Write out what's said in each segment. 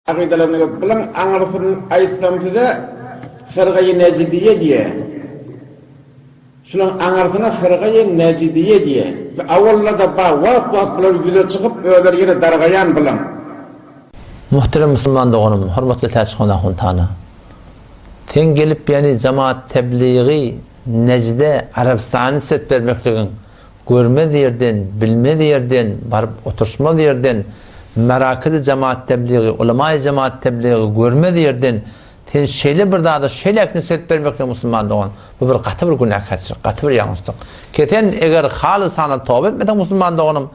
Akidalarını bilen anırsın ayıtsam size Fırgayı Necidiye diye. Şunun anırsına Fırgayı Necidiye diye. Avvalla da vak bular yüze çıkıp öder yine dargayan bilen. Muhterem Müslüman doğanım, hürmetli telsizkona huntana. Ten gelip yani cemaat tebliği Necde Arabistan'ı set vermekliğin görmedi yerden, bilmedi yerden, barıp oturuşmadı yerden, merakıdı cemaat tebliği, ulema-i cemaat tebliği görmedi yerden, ten şeyle bir daha da şeyle ekini set vermekliğin Müslüman doğan. Bu bir katı bir günah kaçırık, katı bir yanlışlık. Keten eğer halı sana tövbe etmeden Müslüman doğanım,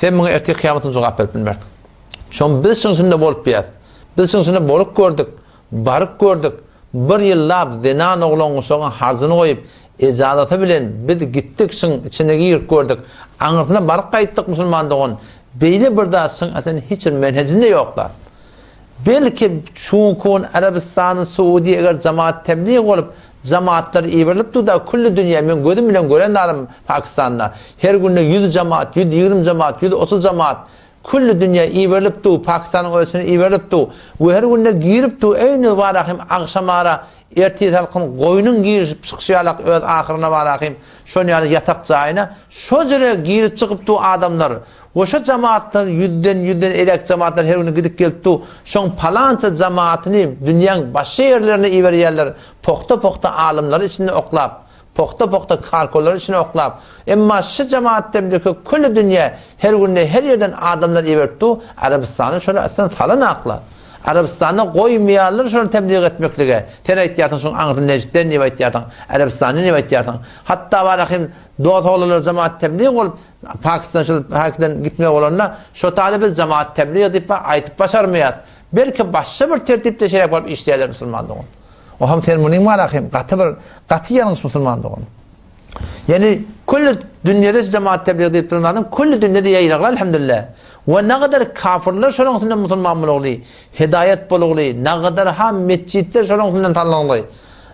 sen bunu erteki kıyametin cevap verip bilmerdin. Şon biz şununda bolup biyat. Biz şununda bolup gördük, barık gördük. Bir yıllab dinan oğlanı soğan harzını koyup icazatı bilen biz gittik şun içine girip gördük. Anırtına barık kayıttık Müslüman doğan. Beyli bir daha şun aslında hiç menhecinde yoklar. Belki şunkun Arabistan'ın Suudi eğer cemaat tebliğ olup cemaatleri iberlip da kulli dünya ben gözüm bilen gören adam Pakistan'da. Her günde 100 cemaat, 120 cemaat, 130 cemaat kulli dünya iberlip du Pakistan'ın ölçüsünü iberlip du ve her günde girip du eyni varahim akşamara ertesi halkın koyunun girip çıkışıyalak öz ahirine varahim şonu yani yatak cayına şocere girip çıkıp du adamlar ve şu cemaatler yüzden elek cemaatler her günde gidip gelip du şon palanca cemaatini dünyanın başka yerlerine iberiyerler pokta alimler içinde oklap pokta karkollar içine oklap. Emma şu cemaat tebliği kulli dünya her günde her yerden adamlar iberttu. Arabistan'ı şöyle aslında falan akla. Arabistan'ı koymayanlar şöyle tebliğ etmeklige. Tene ihtiyatın şunu anırtın Necd'den neva ihtiyatın. Arabistan'ı neva ihtiyatın. Hatta varahim doğat oğullar cemaat tebliği olup Pakistan'dan gitmeye olanlar şu talibiz cemaat tebliği edip aytıp başarmayat. Belki başka bir tertipte şeyler yapıp işleyeler Müslümanlığı. O ham termonin varahim katı yanlış Müslüman doğan. Yani kulli dünyada cemaat tebliğ edip durumlardan kulli dünyada yayılırlar elhamdülillah. Ve ne kadar kafirler şunun üstünden Müslüman buluglu, hidayet buluglu, ne kadar ha mescitler şunun üstünden tanlanlı,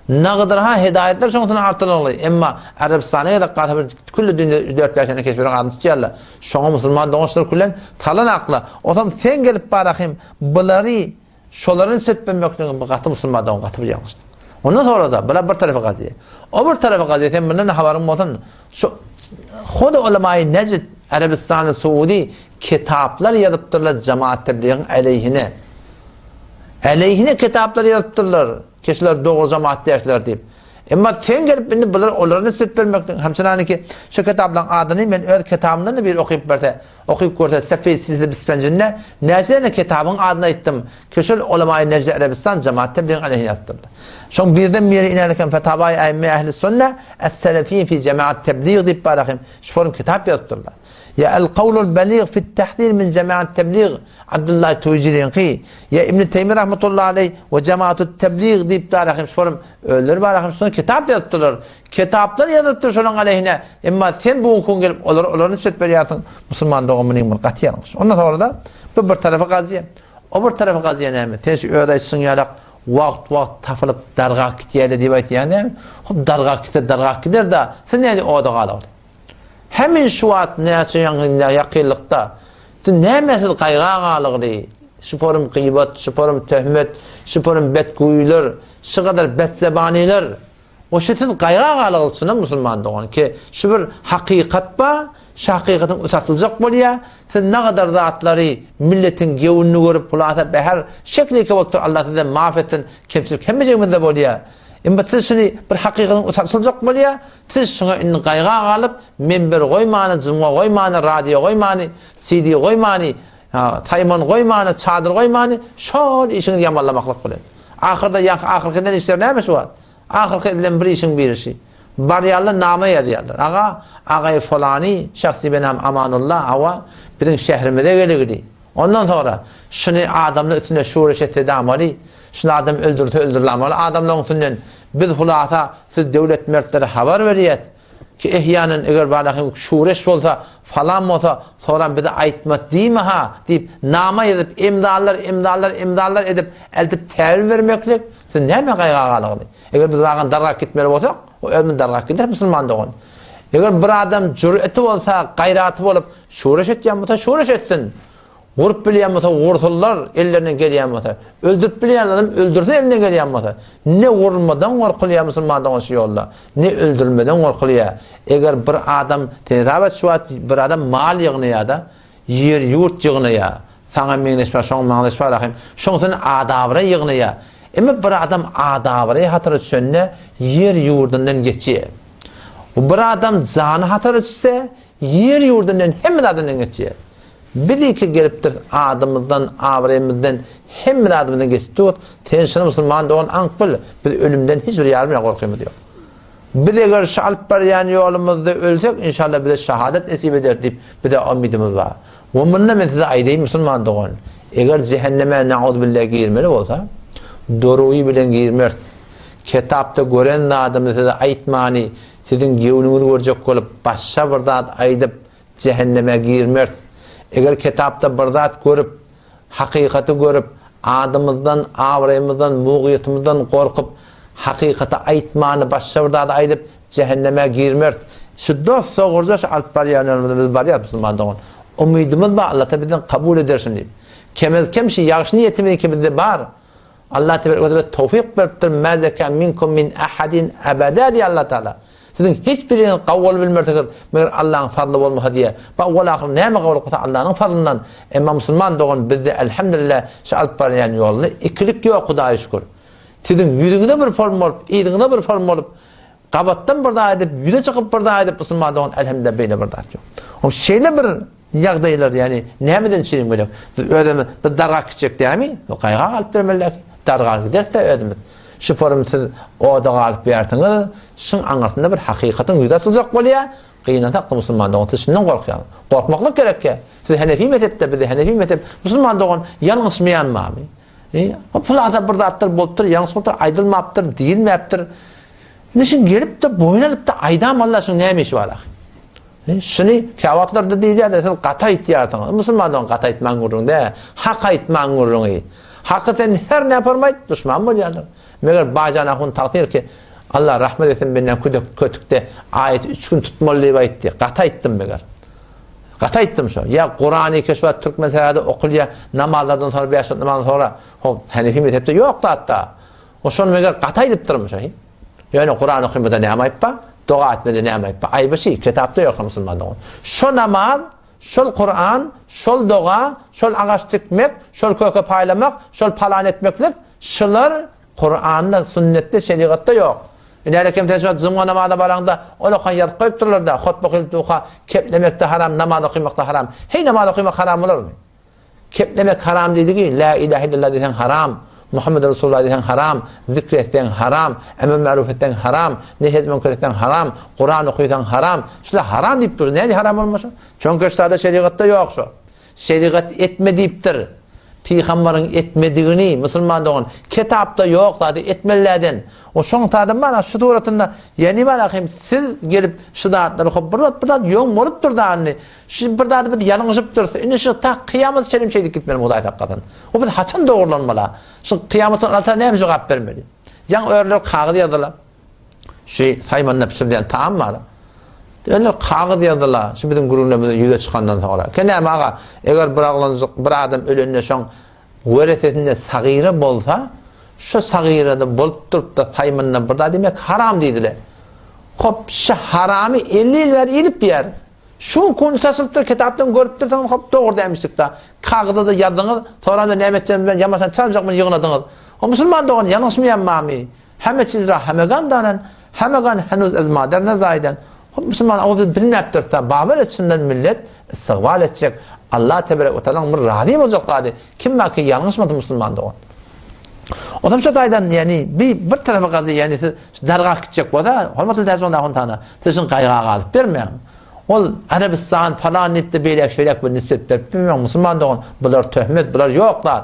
ne kadar ha hidayetler şunun üstünden artırıllı. Ama Arabistan'a da katı kulli dünyada 4-5 sene keşfeden adım tutuyorlar. Şuna Müslüman doğuşlar kullen talan akla. O zaman sen gelip barahim bunları şoların setpenmekliğin bu katı Müslüman doğan katı bir yanlıştır. Ondan sonra da böyle bir tarafa gaziye. O bir tarafa gaziye sen bundan haberim olsun. Şu Huda ulema-i Necd Arabistan'ı Suudi kitaplar yazıptırlar cemaat tebliğin aleyhine. Aleyhine kitaplar yazıptırlar. Kişiler doğru cemaat yaşlar deyip. Ama sen gelip beni bunlar onlarını süt vermekten. Hamçınani ki şu kitapların adını ben öz kitabımdan da bir okuyup görse Sefeyi Sizli Bispencin'de nesine kitabın adını ettim. Kişiler ulema-i Necd Arabistan cemaat tebliğin aleyhine yazıptırlar. Şun birden biri inerken fetavai ayyimme ehli sünne es-selefi fi cemaat tebliğ deyip barakım. Şu forum kitap yazıptırlar. Ya el-kavlul beligh fi tahdir min cemaat tebliğ Abdullah Tuğci'nin ya İbn Teymi rahmetullahi aleyh ve cemaatut tebliğ deyip barakım. Şu forum ölür barakım. Sonra kitap yazıptırlar. Kitaplar yazıptır şunun aleyhine. Ama sen bu hukukun gelip onların süt veriyatın Müslüman doğumunu mülkati yanlış. Ondan sonra da bir tarafa gaziye. O bir tarafa gaziye neymi? Tensi öğde açsın yalak. Vakt tafılıp dargak gitiyeli deyip aytiyani hop dargak gider da sen neydi o da kalır hemin şu at neyse yakillikta sen neymesil kayga kalır şuporum kıybat, şuporum töhmet şuporum betkuyular şu kadar betzebaniler o şetin kayga kalır Müslüman doğan ki şu bir hakikat ba şu hakikatin utatılacak bolya sen ne kadar zatları milletin gevununu görüp pulata beher şekli ki oltur Allah size mağfetin kimsiz kemmecekmede bolya ama siz şunu bir hakikatin utatılacak bolya siz şuna inni kayga kalıp member koymanı, cımga koymanı, radyo koymanı, CD koymanı, tayman koymanı, çadır koymanı şol işini yamallamaklık bolya ahirkiden işler neymiş var? Ahirkiden bir işin birisi bariyarlar nama yazıyorlar. Ağa falani şahsi benim amanullah hava bizim şehrimize gelirdi. Ondan sonra şunu adamlar üstüne şuuriş ettiği şunu adam öldürülmeli. Adamların üstünden biz hulata siz devlet mertleri haber veriyet ki ihyanın eğer bağlaqim şuuriş olsa falan olsa sonra bize aytmat değil mi ha deyip nama yazıp imdalar edip eltip tevil vermeklik siz ne mi kayga kalıqlı? Eğer biz bağın dargak gitmeli olsak o ölümün dargak gider Müslüman doğun. Eğer bir adam cüreti olsa, gayratı olup şuuriş etken olsa şuuriş etsin. Vurup bilen mata vurtullar ellerinden geliyen mata. Öldürüp bilen adam öldürse elinden geliyen mata. Ne vurulmadan korkuluya musulmandan şey yolla. Ne öldürülmeden korkuluya. Eğer bir adam tedavet şuat bir adam mal yığınıya da yer yurt yığınıya. Sana meňleşme, şoň maňleşme rahim. Şoňdan adabra yığınıya. Ama bir adam adabra hatırı düşenne yer yurdundan geçiyor. Bir adam canı hatırı düşse yer yurdundan hemen adından geçiyor. Bir iki gelipdir adamımızdan, avremizden, hem adamımızdan geçti. Tenşini musulman doğan ankbıl. Biz ölümden hiçbir yarımına korkuyumuz yok. Bir de eğer şalpar yani yolumuzda ölsek inşallah bize şehadet nasip eder deyip bir de umidimiz var. Ve bununla ben size aydayım musulman doğan. Eğer cehenneme na'udbillahi girmeli olsa doruyu bilen girmez. Kitapta gören adamı size aytmani sizin gevnünüzü görecek olup başka bir zat aydıp cehenneme girmez. Eğer kitapta bir zat görüp hakikati görüp adımızdan, avrayımızdan, muğiyetimizden korkup hakikati aytmani başka bir zat aydıp cehenneme girmez. Şu dost soğurca alıp baryanlarımız var ya musulman doğan. Umidimiz var Allah tabi'den kabul edersin deyip. Kem şey yaxşı niyetimiz ki bizde var. Allah Teala tevfik veripdir. Ma zeka minkum min ahadin abada diye Allah Teala. Sizin hiçbirinin kavul bilmertiniz. Meğer Allah'ın fadlı olmasa diye. Bak o akıl neyme kavul olsa Allah'ın fadlından. Ama musulman doğun bizde elhamdülillah şu alıp barayan yolunu ikilik yok Hudağa şükür. Sizin yüzünüzde bir form olup, iyiliğinde bir form olup, kabattan bir daha edip, yüze çıkıp bir daha edip musulman doğun elhamdülillah beyle bir daha yok. O şeyle bir yağdaylar yani nemeden şeyim böyle. Ödemi bir darga küçük değil mi? O kayga alıp vermeler. Darga giderse ödemi. Şu formu siz o da alıp verdiniz. Şun anlatında bir hakikatin yüze atılacak bolýa. Kıynatak musulman doğun tışından korkuyor. Korkmaklık gerek ya. Siz Hanefi mezhepte bize Hanefi mezhep musulman doğun yanlışmayan mı abi? O pulada burada attır bolupdur, yanlış bolupdur, aydılmaptır, değilmeptir. Neşin gelip de boylanıp da aydam Allah şun neymiş var şunu kavatlarda değil ya da sen kata ihtiyartın. Musulmandan kata itman gurrun de. Haka itman gurrun. Hakikaten her ne yaparmaydı? Düşman mı yani? Meğer bacana hun takdir ki Allah rahmet etsin benden kötükte ayet 3 gün tutmalı ayetti. Kata ittim meğer. Kata ittim şu. Ya Kur'an-ı Keşfat Türk meselede okul ya namazlardan sonra 5 namazdan sonra Hanefi mezhepte yoktu hatta. O şunu meğer kata edip durmuş. Yani Kur'an okumada ne yamayıp ba? Dua etmede ne yamayıp ba? Ayıbı şey kitapta yok musulmandan. Şu namaz, şol Kur'an, şol dua, şol ağaç dikmek, şol köke paylamak, şol palan etmeklik, şular Kur'an'da, sünnette, şeriatta yok. İleride kim teşebbüs zımga namazda baranda olokan yat koyup dururlar da hutbe kılıp duha keplemek de haram, namaz okumak da haram. Hey namaz okumak haram olur mu? Keplemek haram dedi ki la ilahe illallah desen haram. Muhammed Resulullah desen haram, zikretten haram, emr ma'rufetten haram, nehy münkerden haram, Kur'an okuysan haram. Şular haram deyip dur. Neydi haram olmasa? Çünkü şurada şeriatta yok şu. Şeriat etme deyiptir. Peygamberin etmediğini musulman doğun kitapta yok dedi etmelerden. O şoň tadım bana şu suratında yani balakym siz gelip şu dağıtları bir yoň bolup durdanny. Şu bir dağda bir yanlışyp dursa indi şu ta kıyamet şerim şeydik gitmeli Hudaý hakykatan. O bir haçan doğrulanmalar. Şu kıyametin altına näme jogap bermeli. Ýa örler kağıt ýazylar. Saymanla pişirdilen taam var. Öyle kağıt yazdılar. Şimdi bizim gururlarımızın yüze çıkandan sonra. Kendim ağa, eğer bir adam ölünne şoň weresetinde sagire bolsa, şu sagirede bolup durup da saymanla burada demek haram deydiler. Hop, şu haramy 50 yıl ver elip yer. Şu konuşasıptır, kitaptan görüp dursan hop doğru demiştik da. Kağıda da yazdınız, sonra da nämetçen ben yamasan çalacakmı yığınadınız. O musulman doğan yanlışmayan mami. Heme çizra hemegandanan, hemegan henüz ezmaderine zayden. Müslüman o bilmeptir ta babel etsinler millet istigval edecek. Allah tebarek ve teala bir razı olacak dedi. Kim ki yanlışmadı Müslüman da o. O da şu taydan yani bir tarafa gazı yani darga gidecek bolsa hormatly derson da tana. Sizin kayga alıp bermeýän. Ol Arabistan falan nipde beýlek bir nispet berip bilmeýän Müslüman da bular töhmet bular ýoklar.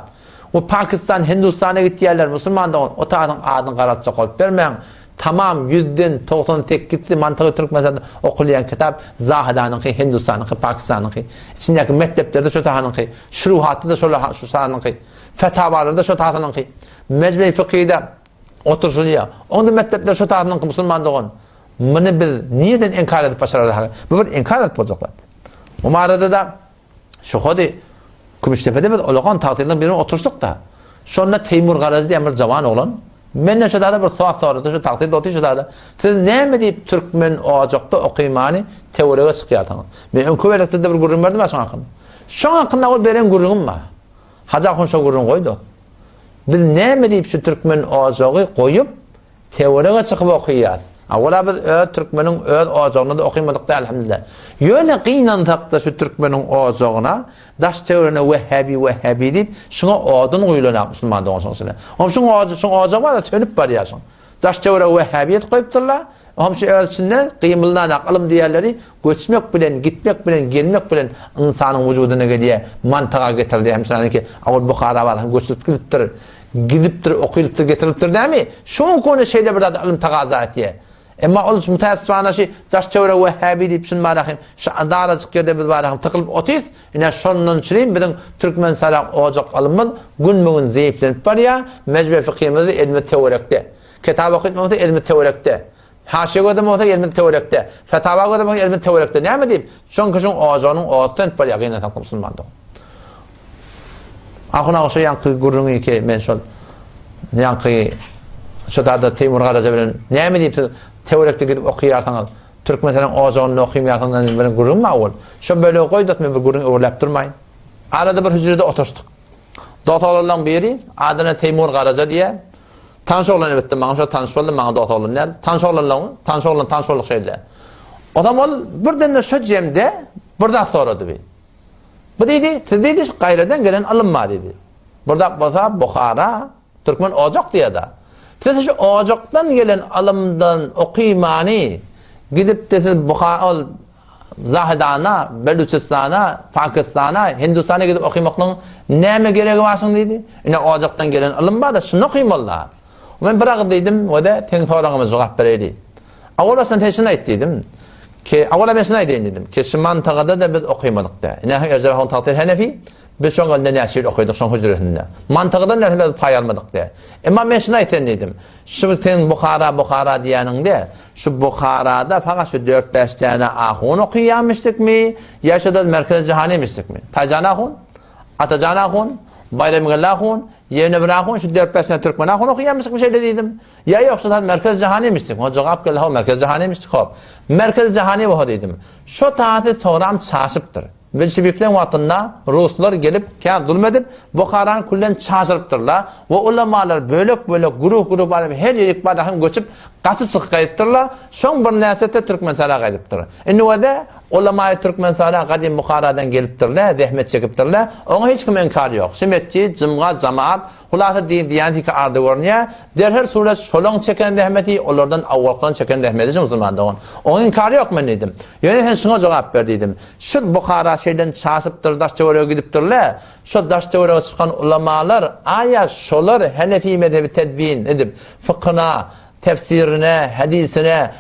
O Pakistan Hindistan'a gitdiýärler Müslüman da o taýdan adyny garatjak bolup bermeýän. Tamam 100'den 98'li mantığı Türk meselede okuyan kitap Zahidan'ınki, Hindistan'ınki, Pakistan'ınki. İçindeki mekteplerde şu tahanınki, şuruhatı da şu sahanınki, fetavalarda da şu tahanınki, mecburi fıkhide oturuşuluyor. Onda mektepler şu tahanınki Müslüman doğun. Bunu biz niyeden inkar edip başarılı? Bu bir inkar edip olacaklar. O mağarada da şu kodi Gümüştepe'de biz olağan tatilden birine otursak da. Sonra Teymur Garazi diye bir cavan oğlan. Menne şu da bir saat sonra şu takdirde oturuyor da. Siz ne mi deyip Türkmen ocakta okuymani teoriye çıkıyordunuz. Ben Kuveyt'te de bir gurun verdim aşağı hakkında. Şu hakkında o beren gurunum var. Hacı Akın şu gurun koydu. Biz ne mi deyip şu Türkmen ocağı koyup teoriye çıkıp okuyuyoruz. Awala biz Türkmenin öz ocağında da okuymadık da elhamdülillah. Yöne kıynan takta şu Türkmenin ocağına daş teorine Vehhabi deyip şuna odun uyulanak Müslüman'da olsun size. Ama şun ocağı var da tönüp barıyasın. Daş teori Vehhabiyet koyupturlar. Ama şu ölçünden kıymıldan aklım diğerleri göçmek bilen, gitmek bilen, gelmek bilen insanın vücuduna geliyor. Mantığa getirdi. Hemşirane ki Avul Bukhara var. Göçülüp gidiptir, okuyuluptur, getiriliptir değil mi? Şun konu şeyle bir de ilim takaza etiyor. Ama o müteessifana şey daş teori Vehhabi deyip şun barahim şu daracık yerde biz barahim tıkılıp otuyuz yine şunun çireyim bizim Türkmen salam ocak alınmaz gün zayıflanıp var ya mecbur fıkhimizde ilmi teorikte kitap okutmakta ilmi teorikte haşiye koymakta ilmi teorikte fetava koymakta ilmi teorikte ne mi deyip şun ocağının ocaktan var ya yine takım Müslümandı akına şu yankı gurrunu ki men şol yankı şu da Teymur Garazi bilen ne mi deyip teorikte gidip okuyarsanız Türkmenlerin ocağını okuymayarsanız bir gurun mu ol? Şu böyle koyduk men bir gurun öğrelip durmayın. Arada bir hücrede oturuştuk. Doktorlardan biri adına Teymur Garazi diye tanış olan elbette bana şu tanış oldu bana doktorlar ne? Tanış olan şeyler. Adam ol birden de şu cemde burada soradı bir. Bu dedi, siz dedi gayreden gelen alınma dedi. Burada basa Bukhara Türkmen ocak diye da. Siz şu ocaktan gelen alımdan okuymani gidip de Bukhara Zahidana, Beluchistan'a, Pakistan'a, Hindistan'a gidip okuymaktan ne mi gereği varsın dedi. Yine ocaktan gelen alım var da şunu okuymallar. Ben bırak dedim ve de ten sorağıma cevap vereydi. Avvala sen teşhis ettiydim. Ki avvala ben şuna dedim ki şu mantıqada da biz okuymadık da. Ne Erzurum'un takdir Hanefi biz şu anda ne şiir okuduk son hücretinde. Mantıqadan nerede pay almadık da. Ama ben şuna dedim. Şu ten Bukhara diyenin de şu Bukhara'da fakat şu 4-5 tane ahun okuyamıştık mı? Yaşadığı merkez cihaniymiştik mi? Tacan ahun, Atacan ahun, Bayramgalla ahun, Yevnebir ahun, şu 4-5 tane Türkmen ahun okuyamıştık bir şey dedim. Ya yoksa da merkez cihaniymiştik. O cevap geldi ha merkez cihaniymiştik. Hop. Merkez cihani bu dedim. Şu taati toram çaşıptır. Bolşeviklerin vatanına Ruslar gelip kâr zulmedip Bukhara'nın kullen çaşırıptırlar. Ve ulemalar bölük grup her yerik barahım göçüp kaçıp çıkıp kayıptırlar. Son bir nesette Türkmen sara kayıptırlar. Eni de ulemayı Türkmen sara kadim Bukhara'dan geliptirler, zahmet çekiptirler. Ona hiç kim inkar yok. Sünnetçi, cemaat, hulasa diyaneti ardı görünüyor. Derhal suret şolong çeken zahmeti, onlardan avvalkan çeken zahmeti Müslüman'da on. Onun inkarı yok ben dedim. Yani ben şuna cevap verdiydim. Şu Bukhara şeyden çaşıptır, daş teoriye gidiptirler. Şu daş teoriye çıkan ulemalar aya şolar Hanefi mezhebi tedbin edip fıkhına, tefsirine, hadisine,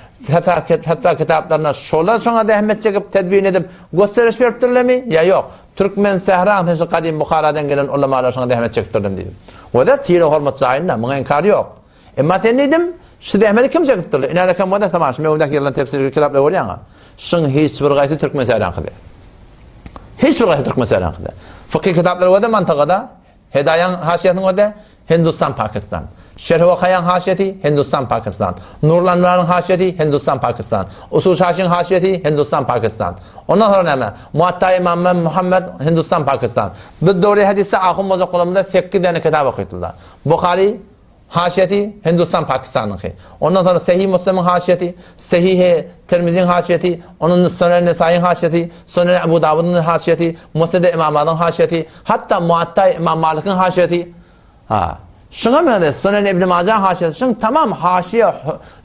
fatva kitaplarına şolar sonra zahmet çekip tedbin edip gösteriş veriptirler mi? Ya yok. Türkmen Sehra şu kadim Bukhara'dan gelen ulemalar sonra zahmet çekiptirdim dedim. O da tiyre hormat zahirine, buna inkar yok. Ama sen dedim, şu zahmeti kim çekiptirdi? İnalekem o da tamam, şimdi öndeki yıldan tefsir kitapları oluyor ya. Şun hiçbir gayeti Türkmen Sehra'nın kıdı. Hiçbir gayeti Türkmen Sehra'nın kıdı. Fıkhi kitapları o da mantıqada, Hedayan haşiyetinin o da Hindistan, Pakistan. Şerh-i Vakayan haşiyeti Hindistan, Pakistan. Nurlanların haşiyeti Hindistan, Pakistan. Usul Şaşin haşiyeti Hindistan, Pakistan. Ondan sonra ne? Muatta İmam Muhammed Hindistan, Pakistan. Bu doğru hadiste Ahum Bozak Kulamı'nda 8 tane kitap okuydular. Bukhari haşiyeti Hindistan, Pakistan'ın. Ondan sonra Sahih Müslim'in haşiyeti, Sahih Tirmizi'nin haşiyeti, onun Sunan Nesai'nin haşiyeti, Sunan Ebu Davud'un haşiyeti, Musned İmam Ahmed'in haşiyeti, hatta Muatta İmam Malik'in haşiyeti. Ha. Şuna mı Sunan İbn Majah haşiyeti? Şun tamam haşiye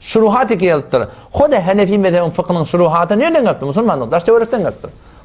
şuruhatı geliptir. Xoda Hanefi mezhebinin fıkhının şuruhatı nereden geldi? Müslümanlar daş teorikten geldi.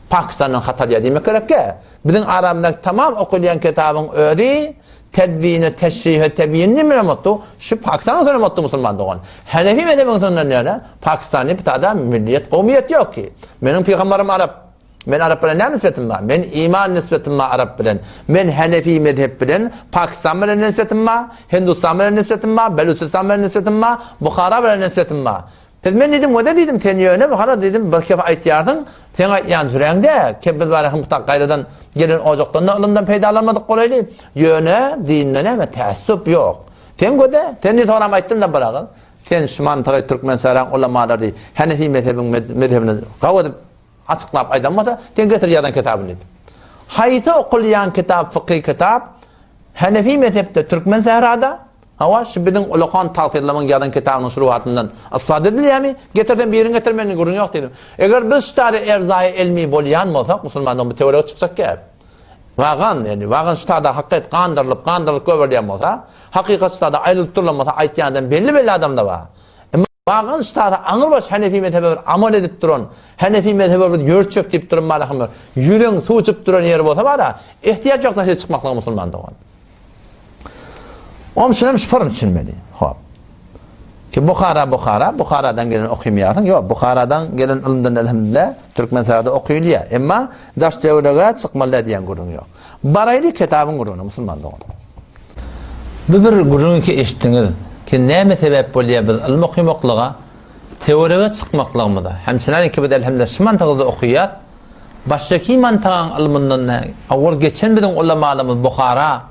Pakistan'ın Hatay'a demek gerek ki. Bizim Arap'dan tamam okuyan kitabın ödi tedvini, teşrihi, tebiyini mi mutlu? Şu Pakistan'ın sonra mutlu Müslüman doğan. Hanefi mezhebinin sonra ne? Pakistan'ın bir tane milliyet, kavmiyet yok ki. Benim peygamberim Arap. Men Arap bilen ne nisbetim var? Men iman nisbetim var Arap bilen. Men Hanefi mezhep bilen. Pakistan bilen nisbetim var. Hindistan bilen nisbetim var. Beluchistan bilen nisbetim var. Bukhara bilen nisbetim var. Men dedim, o da dedim, ten yöne bakara dedim, bir kefe aytıyardın, ten aytyan süreğinde, kebbil var mutlak gayradan gelen ocaktan, ılımdan peydalanmadık kolaylı. Yöne, dinle ne ve teessüp yok. Ten göde, ten de toram ayttım da bırakın. Sen şu mantığı Türkmen saran ulamalar değil, Hanefi mezhebini kavudip açıklap aydanmasa, ten getir yadan kitabını dedim. Hayti okullayan kitap, fıkhi kitap, Hanefi mezhepte Türkmen sahrada, hava şu bizim ulukan talqirlaman yadan kitabının şuruatından asfad ediliyemi, getirden bir yerin getirmenin gurun yok dedim. Eğer biz ştari erzai ilmi bolyan olsak, Müslümandan bir teoriye çıksak ki, Vağan yani, vağan ştada hakikat kandırılıp göverliyen olsa, hakikat ştada ayrılıp durulmasa aytyandan belli adam da var. Vağan ştada anırbaş Hanefi mezhebi amal edip duran, Hanefi mezhebi yörçök deyip durun malakım var, yüreğin su uçup duran yeri olsa var da, ihtiyaç yok da şey çıkmakla Müslüman da var. Onun için hem şüpherim çinmeli. Hop. Ki Bukhara'dan gelen okuymayardın. Yok, Bukhara'dan gelen ilimden elhamdülillah, Türkmen sarada okuyuluyor. Ama daş devreye çıkmalı diyen gurun yok. Baraylı kitabın gurunu, Müslüman da oldu. Bir gurunu ki eşittiniz, ki ne sebep oluyor biz ilim okuymaklığa, teoriye çıkmaklığa da. Hemçinin ki biz elhamdülillah şu mantıqda okuyat, baştaki mantığın ilminden, avval geçen bizim ulamalarımız Bukhara,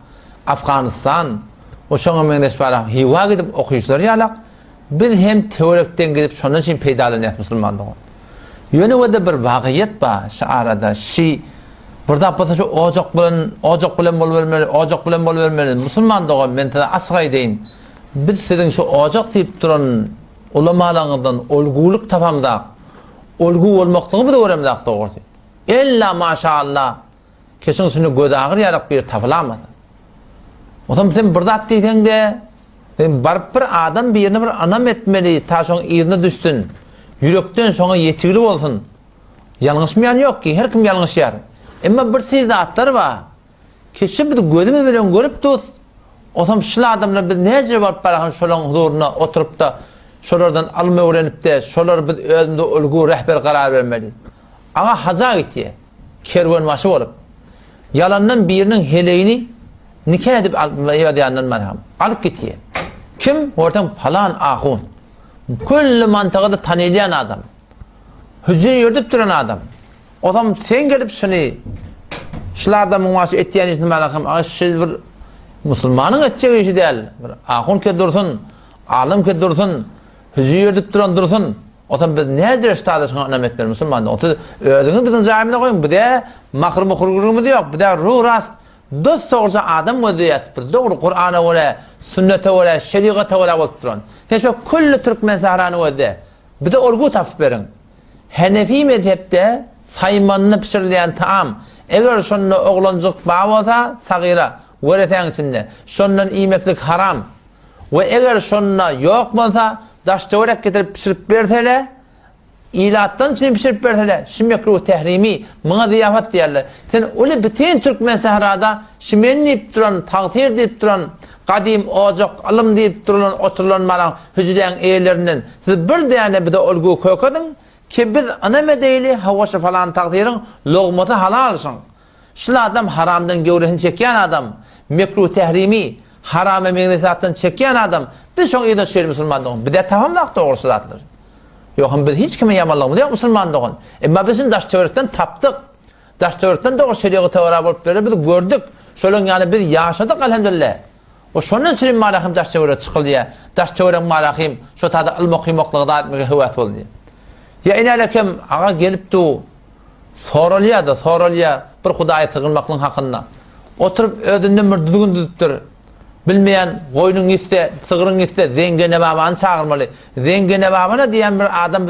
Afganistan, o şoňa men esbara hiwa gidip okuyuşlar ýalak. Biz hem teorikden gidip şondan için peýdalanýar Müslümandyk. Ýöne wede bir wagyýat bar, şu arada şi burada basa şu ojak bilen bolbermeli. Müslümandyk men tada asgaý deýin. Biz siziň şu ojak diýip duran ulamalaryňyzdan olguluk tapamda, olgu bolmaklygy bir öwrenmek dogry. Ella maşallah. Kesin şunu göz agyr ýarak bir tapılamady. O zaman sen burada deysen de bir adam birine bir anam etmeli, ta şoň ýerine düşsün, yürekten şoňa ýetigri bolsun. Ýalňyşmaýan ýok ki, her kim ýalňyşýar. Emma bir sizatlar bar. Keşi bir gözüme bilen görüp tus. O zaman şu adamlar biz näce barıp barahan şolaň huduryna oturup da şolardan alma öwrenip de şolar biz özünde ulgu rehber karar vermeli. Aňa haja gitýär. Kerwen başy bolup. Yalandan biriniň heleýini nikah edip evadiyandan merham. Alıp gittiye. Kim? Ortam falan ahun. Kulli mantıqada tanılayan adam. Hüccini yürüdüp duran adam. O zaman sen gelip şunu şu adamın maaşı ettiyen işini merham. Siz bir Müslümanın edeceği işi değil. Bir ahun ke dursun, alim ke dursun, hüccini yürüdüp duran dursun. O zaman biz nedir işte şuna anam etmeli Müslüman'da. O zaman ödünü bizim cahimine koyun. Bir de makrı kurgurumu da yok. Bir de ruh rast. Dost sorsa adam vaziyet bir doğru Kur'an'a vere, sünnete vere, şeriata vere oturan. Teşo kullu Türkmen sahranı vade. Bir de olgu tafsir verin. Hanefi mezhepte saymanını pişirilen taam. Eğer şonda oğlancık bağlasa sagira vereten içinde. Şondan yemeklik haram. Ve eğer şonda yok olsa daşta olarak getirip pişirip bertele. İlattan için pişirip bertele. Şimdi mekruh tehrimi, mına ziyafat diyorlar. Sen öyle bütün Türkmen sahrada şimen deyip duran, takdir deyip duran, kadim, ocak, alım deyip duran, oturulan maran hücreyen eğilerinden siz bir tane bir de olgu koykadın ki biz ana medeyli havaşı falan takdirin loğmatı halalsın. Şu adam haramdan gövresini çekiyen adam, mekruh tehrimi, haram-ı meclisattan çekiyen adam, biz şoň ýa-da şeýle Müslümandyk. Bir de tamamlak dogry zatlar. Yok biz hiç kime yamanlığımız yok Müslümanlığın. Ama bizim daş çevirikten taptık. Daş çevirikten doğru şeriatı tevara bulup böyle biz gördük. Şöyle yani biz yaşadık elhamdülillah. O şunun için malahim daş çevire çıkılıyor. Daş çeviren malahim şu tadı ilmokimoklığı da etmeye hüvvet oluyor. Ya inalekem ağa gelip de sorulya bir Hudaya tığılmaklığın hakkında. Oturup ödünden bir düzgün düzüptür. Bilmeyen koyunun iste, sığırın iste, zengine babanı çağırmalı. Zengine babana diyen bir adam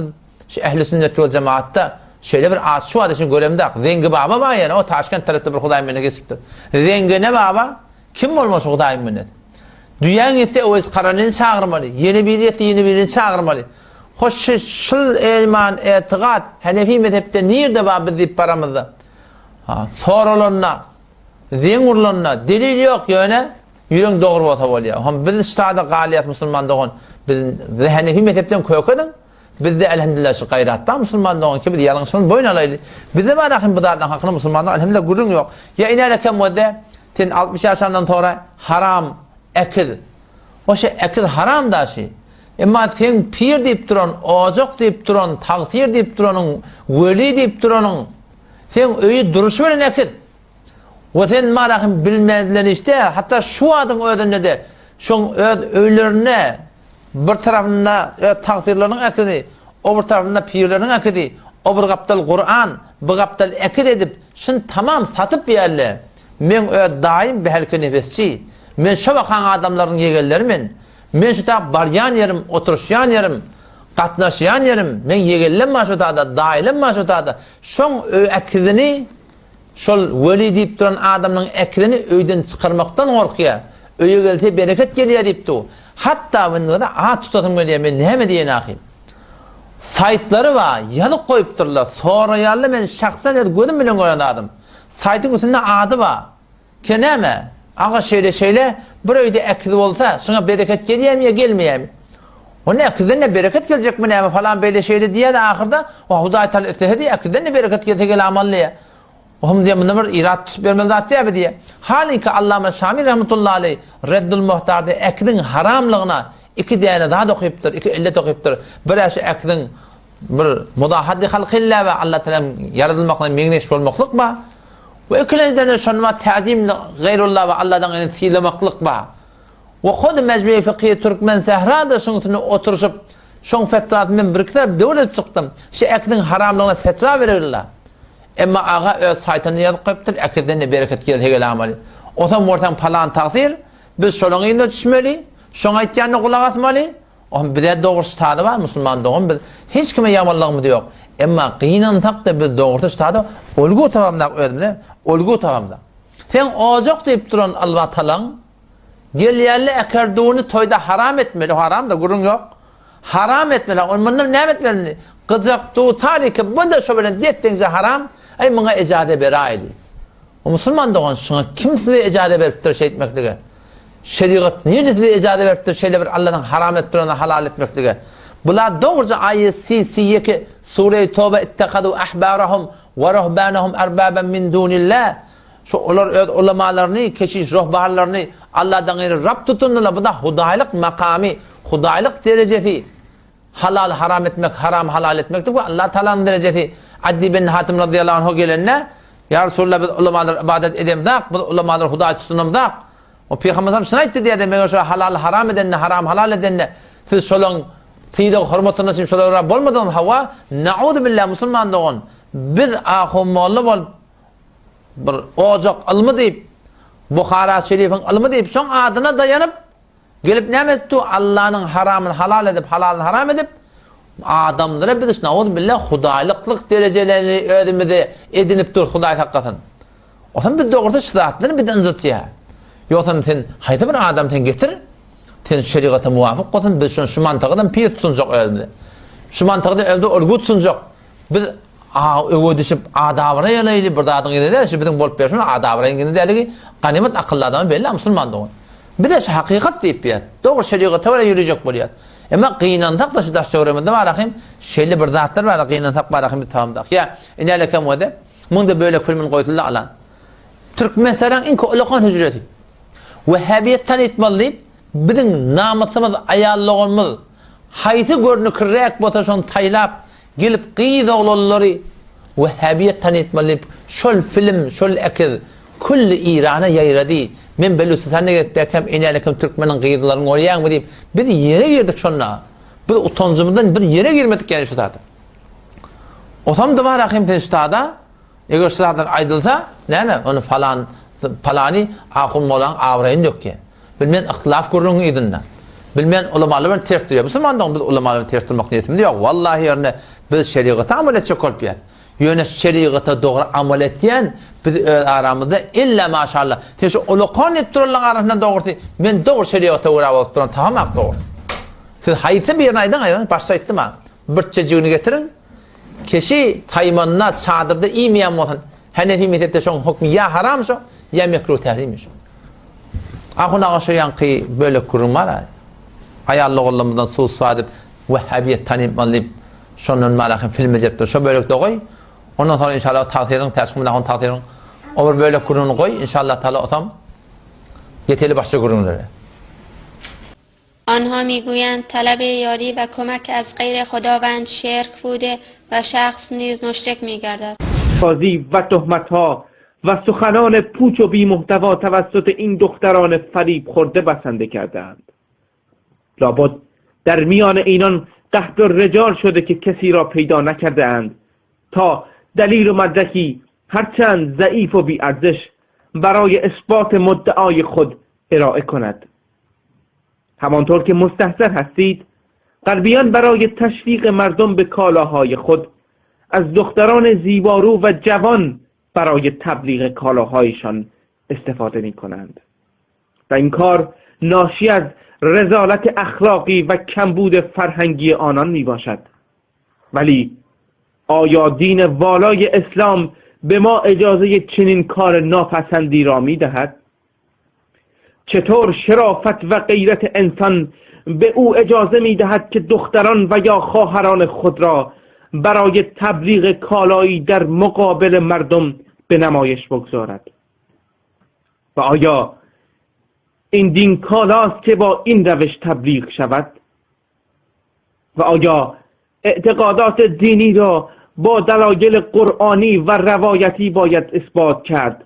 şu ehl-i sünnet vel cemaatta şöyle bir ağaç şu adışını göremde. Zengi baba var yani o Taşkent tarafta bir Hudaýyň menne geçipdir. Zengine baba kim olmuş Hudaýyň menne? Düýän iste o karanını çağırmalı. Yeni birini çağırmalı. Hoş şıl elman etiqat Hanefi mezhepte nerede var biz deyip paramızda? Sorulanna, zengurlanna delil yok yani. Yüreğin doğru bolsa bolýar. Hem biz ştada galiyat Müslümandygyň biz Hanefi mezhepden köýkedin. Biz de elhamdülillah şu gaýratda Müslümandygyň ki biz ýalňyşyny boyun alaýly. Bize barahym bu zatdan hakyny Müslümandyk elhamdülillah gurrun ýok. Ya inalekem wede sen 60 ýaşandan sonra haram ekil. O şey ekil haram da şey. Emma sen pir deyip duran, ocak deyip duran, taqsir deyip duranın, veli deyip duranın, sen öyi duruşu veren ekid. O sen marahim bilmezler işte, hatta şu adın ödünde de, şun öylerine, bir tarafında taqsirlerinin ekidi, o bir tarafında pirlerinin ekidi, o bir kaptal Kur'an, bir kaptal ekid edip, şun tamam satıp bir yerle, men daim bir helke nefesçi, men şu bakan adamların yegelleri men şu da baryan yerim, oturuşyan yerim, katnaşyan yerim, men yegellenme şu da, dailenme şu da, şun ekidini, şol veli deyip duran adamın ekidini öyden çıkarmaktan korkuya, öye geldi bereket geliyor deyip du. Hatta bunda da tutatım geliyor, men nehme diyen akıyım. Saytları var, yalık koyup dururlar, sonra yalı men şahsen gördüm bilen gören adam. Saytın üstünde adı var. Keneme, ağa şeyle, burayı da ekidi olsa, şuna bereket geliyor mu ya gelmiyor mu? O ne ekiden ne bereket gelecek mi ne falan böyle şeyle diye de ahırda, o Huday Teala istihedi, ekiden ne bereket gelecek gel amallıya. Ohum diye bunlar irat vermeli zaten ya diye. Halbuki Allame Şamil rahmetullahi aleyh Reddül Muhtar'da ekidin haramlığına iki tane daha da okuyuptur, iki illet okuyuptur. Birisi ekidin bir mudahaddi halqillah ve Allah Teala yaratılmakla mengneş olmaklık mı? Ve ikinciden şunma ta'zim gayrullah ve Allah'dan yani silemaklık mı? Ve kod mecburi fıkhiye Türkmen Sehra'da şunun oturuşup şun fetvasından bir kitap devlet çıktım. Şu ekidin haramlığına fetva verirler. Emma ağa öz saytını yazıp koyuptur, ekidden ne bereket gelecek amali. O zaman ortadan falan taqsir, biz şolun yine düşmeli, şun aytyanına kulak atmalı. O bir de doğru stadı var, Müslüman doğum, biz hiç kime yamanlığımız yok. Emma kıyınan takda biz doğru stadı, olgu tamamda ödümde, olgu tamamda. Sen ocak deyip duran Allah talan, geliyerli ekerduğunu toyda haram etmeli, haram da gurun yok. Haram etmeli, onların ne etmeli? Kıcak doğu tarihi, bu da şöyle dettiğince haram, ay bana ecade berayli. O Müslüman doğan şuna kim size ecade veriptir şey etmeklige? Şeriat niye size ecade veriptir şeyle bir Allah'tan haram ettirene halal etmeklige? Bunlar doğruca ayet ki Sure-i Tevbe ittekadu ahbarahum ve ruhbanahum erbaben min dunillah. Şu onlar ulemalarını, keşiş ruhbanlarını Allah'tan gayrı Rab tutunurlar. Bu da hudaylık makami, hudaylık derecesi. Halal haram etmek, haram halal etmektir. Bu Allah Teala'nın derecesi. Addi bin Hatim radıyallahu anh'a gelenine ya Resulullah biz ulemalar ibadet edemdak, biz ulemalar huday tutunamdak. O Peygamber şuna etti diye demek şu halal haram edenine, haram halal edenine siz şolun fiilik hürmetine için şolar Rab olmadan hava na'udu billah Müslüman doğun. Biz ahummalı bol bir ocak alımı deyip Bukhara Şerif'in alımı deyip son adına dayanıp gelip ne etti? Allah'ın haramını halal edip halalını haram edip adamlara biz na'udu billah hudaylıklık derecelerini ödümüde edinip dur huday hakikaten. O zaman biz doğruda şiratlarını bir de ınzıtıyor. Yoksa sen haydi bir adam sen getir, sen şeriata muvafık olsun, biz şu mantıqdan pir tutsunacak ödümde. Şu mantıqda evde örgü tutsunacak. Biz ögü düşüp adavra yalaylı bir adın gidiyor. Şu bizim bolup berişme adavra gidiyor dedi. Ganimet akıllı adamı belli Müslüman doğun. Bir de şu hakikat deyip ya. Doğru şeriata öyle yürüyecek buluyor. Ama kıyınan da şu ders çevreminde var akım. Şeyli bir zatlar var kıyınan tak var akım bir tamamda. Ya inale kamode. Munda böyle filmin koytulla alan. Türkmen saran inko ulukan hücreti. Vehhabiyetten itmalı bizim namusumuz ayallığımız hayti görünü kırrak botaşon taylap gelip qıyda olanları vehhabiyetten itmalı şol film şol ekir kulli İran'a yayradi men belüsü sen ne getbekam inalekim Türkmenin qıydalarını oraya mı deyip bir yere girdik şonna bir utancımızdan bir yere girmedik yani şu zaten o zaman da var akım peştada eğer sıradan aydılsa ne mi onu falani ahum olan avrayın yok ki bilmeyen ihtilaf kurduğunu idinden bilmeyen ulemalarını tertiriyor Müslüman da biz ulemalarını tertirmek niyetimde yok vallahi yerine biz şeriata amal edecek olup yani yöne şeriata doğru amal ettiyen biz aramızda illa maşallah şu ulukan ettirirler arasında doğru ben doğru şeriata uğrayıp duran tamam doğru siz hayıtı bir yerine aydın başta ettim ha bir çocuğunu getirin kişi taymanına çadırda imeyen olsun Hanefi mezhepte şun hükmü ya haramsa ya mekruh tahrimmiş. Ahun ağaçı yankı böyle kurumlar ayarlı olanımızdan sus sadip vehhabiyet tanımayıp şunun malakın filmi cepte şu böyle koy. Ondan sonra inşallah tavsiyenin teşkimine on tavsiyenin over böyle kurumunu koy inşallah Teala otam yeteli başka kurumları. آنها میگویند طلب یاری و کمک از غیر خداوند شرک بوده و شخص نیز مشرک میگردد. بازی و تهمت‌ها و سخنان پوچ و بی محتوا توسط این دختران فریب خورده بسنده کردند. لابد در میان اینان قحط الرجال شده که کسی را پیدا نکرده اند تا دلیل و مدرکی هرچند ضعیف و بی ارزش برای اثبات مدعای خود ارائه کند. همانطور که مستحضر هستید، غربیان برای تشویق مردم به کالاهای خود از دختران زیبارو و جوان برای تبلیغ کالاهایشان استفاده می کنند و این کار ناشی از رذالت اخلاقی و کمبود فرهنگی آنان می باشد. ولی آیا دین والای اسلام به ما اجازه چنین کار ناپسندی را می دهد؟ چطور شرافت و غیرت انسان به او اجازه می دهد که دختران و یا خواهران خود را برای تبلیغ کالایی در مقابل مردم به نمایش بگذارد؟ و آیا این دین کالاست که با این روش تبلیغ شود؟ و آیا اعتقادات دینی را با دلایل قرآنی و روایتی باید اثبات کرد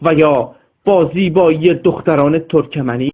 و یا با زیبایی دختران ترکمنی؟